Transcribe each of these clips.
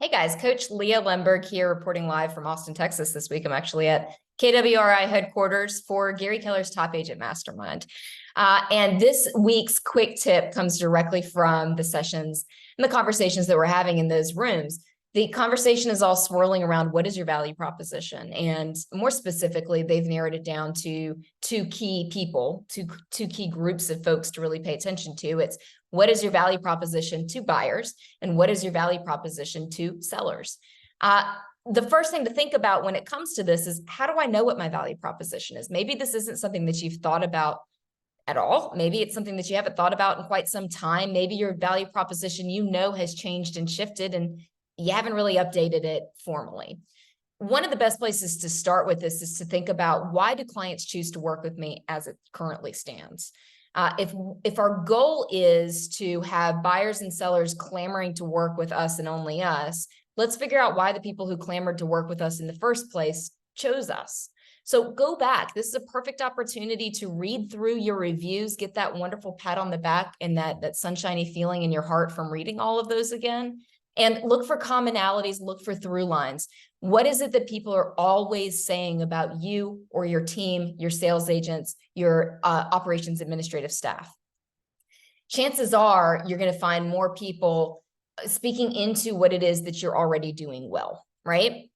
Hey guys, Coach Leah Lemberg here, reporting live from Austin, Texas this week. I'm actually at KWRI headquarters for Gary Keller's Top Agent Mastermind. And this week's quick tip comes directly from the sessions and the conversations that we're having in those rooms. The conversation is all swirling around what is your value proposition? And more specifically, they've narrowed it down to two key people, two key groups of folks to really pay attention to. It's what is your value proposition to buyers and what is your value proposition to sellers? The first thing to think about when it comes to this is, how do I know what my value proposition is? Maybe this isn't something that you've thought about at all. Maybe it's something that you haven't thought about in quite some time. Maybe your value proposition, has changed and shifted and you haven't really updated it formally. One of the best places to start with this is to think about, why do clients choose to work with me as it currently stands? If our goal is to have buyers and sellers clamoring to work with us and only us, let's figure out why the people who clamored to work with us in the first place chose us. So go back. This is a perfect opportunity to read through your reviews, get that wonderful pat on the back and that sunshiny feeling in your heart from reading all of those again. And look for commonalities, look for through lines. What is it that people are always saying about you or your team, your sales agents, your operations administrative staff? Chances are you're going to find more people speaking into what it is that you're already doing well, right?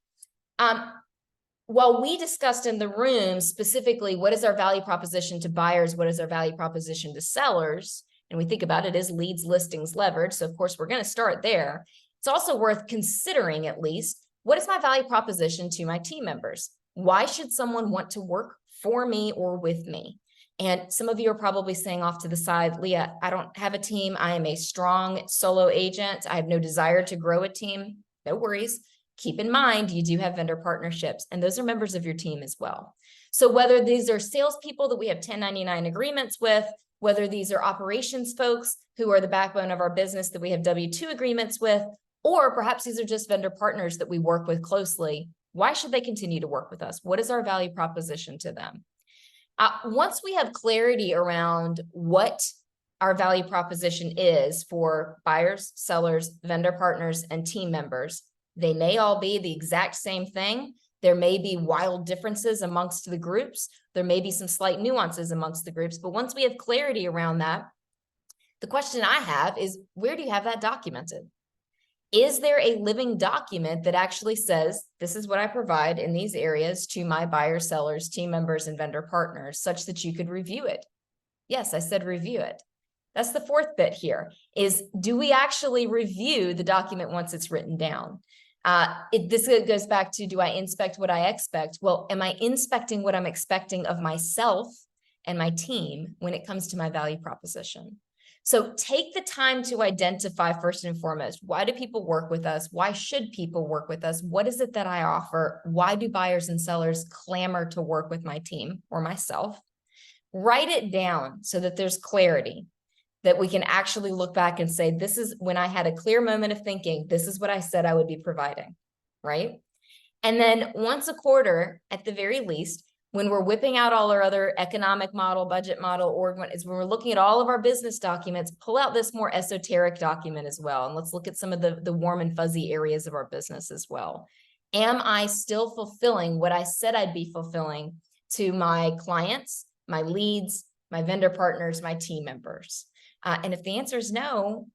While we discussed in the room specifically, what is our value proposition to buyers? What is our value proposition to sellers? And we think about it as leads, listings, leverage. So of course, we're going to start there. It's also worth considering, at least, what is my value proposition to my team members? Why should someone want to work for me or with me? And some of you are probably saying off to the side, Leah, I don't have a team. I am a strong solo agent. I have no desire to grow a team. No worries. Keep in mind, you do have vendor partnerships, and those are members of your team as well. So whether these are salespeople that we have 1099 agreements with, whether these are operations folks who are the backbone of our business that we have W-2 agreements with, or perhaps these are just vendor partners that we work with closely, why should they continue to work with us? What is our value proposition to them? Once we have clarity around what our value proposition is for buyers, sellers, vendor partners, and team members, they may all be the exact same thing. There may be wild differences amongst the groups. There may be some slight nuances amongst the groups. But once we have clarity around that, the question I have is, where do you have that documented? Is there a living document that actually says, this is what I provide in these areas to my buyers, sellers, team members, and vendor partners, such that you could review it? Yes, I said review it. That's the fourth bit here, is, do we actually review the document once it's written down? This goes back to, do I inspect what I expect? Well, am I inspecting what I'm expecting of myself and my team when it comes to my value proposition? So take the time to identify, first and foremost, why do people work with us? Why should people work with us? What is it that I offer? Why do buyers and sellers clamor to work with my team or myself? Write it down so that there's clarity, that we can actually look back and say, this is when I had a clear moment of thinking, this is what I said I would be providing, right? And then once a quarter, at the very least, when we're whipping out all our other economic model, budget model, org, is when we're looking at all of our business documents, pull out this more esoteric document as well. And let's look at some of the warm and fuzzy areas of our business as well. Am I still fulfilling what I said I'd be fulfilling to my clients, my leads, my vendor partners, my team members? And if the answer is no,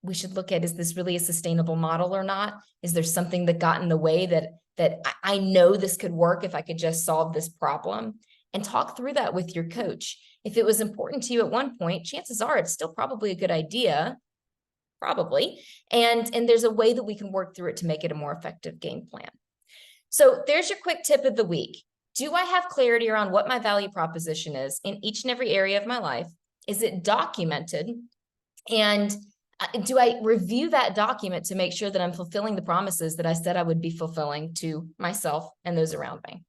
we should look at, is this really a sustainable model or not? Is there something that got in the way that I know this could work if I could just solve this problem? And talk through that with your coach. If it was important to you at one point, chances are it's still probably a good idea, probably. And there's a way that we can work through it to make it a more effective game plan. So there's your quick tip of the week. Do I have clarity around what my value proposition is in each and every area of my life? Is it documented? And do I review that document to make sure that I'm fulfilling the promises that I said I would be fulfilling to myself and those around me?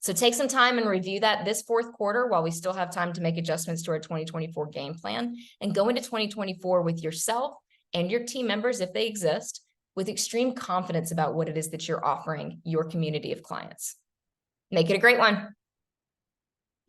So take some time and review that this fourth quarter while we still have time to make adjustments to our 2024 game plan, and go into 2024 with yourself and your team members, if they exist, with extreme confidence about what it is that you're offering your community of clients. Make it a great one.